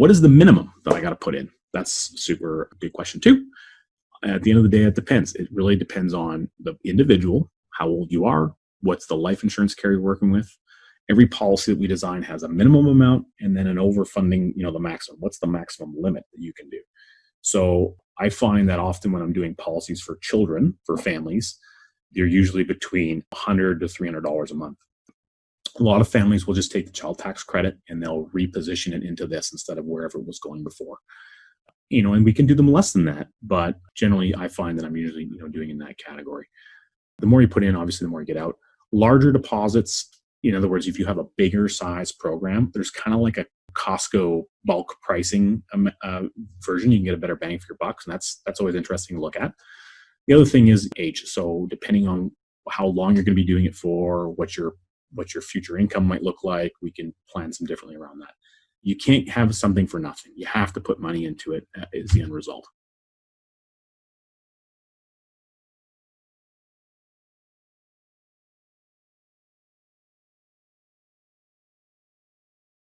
What is the minimum that I got to put in? That's super big question too. At the end of the day, it depends. It really depends on the individual, how old you are, what's the life insurance carrier you're working with. Every policy that we design has a minimum amount and then an overfunding, the maximum. What's the maximum limit that you can do? So I find that often when I'm doing policies for children, for families, they're usually between $100 to $300 a month. A lot of families will just take the child tax credit and they'll reposition it into this instead of wherever it was going before. And we can do them less than that, but generally I find that I'm usually, doing in that category. The more you put in, obviously, the more you get out. Larger deposits, in other words, if you have a bigger size program, there's kind of like a Costco bulk pricing version. You can get a better bang for your bucks, and that's always interesting to look at. The other thing is age. So depending on how long you're going to be doing it for, what your future income might look like, we can plan some differently around that. You can't have something for nothing. You have to put money into it is the end result.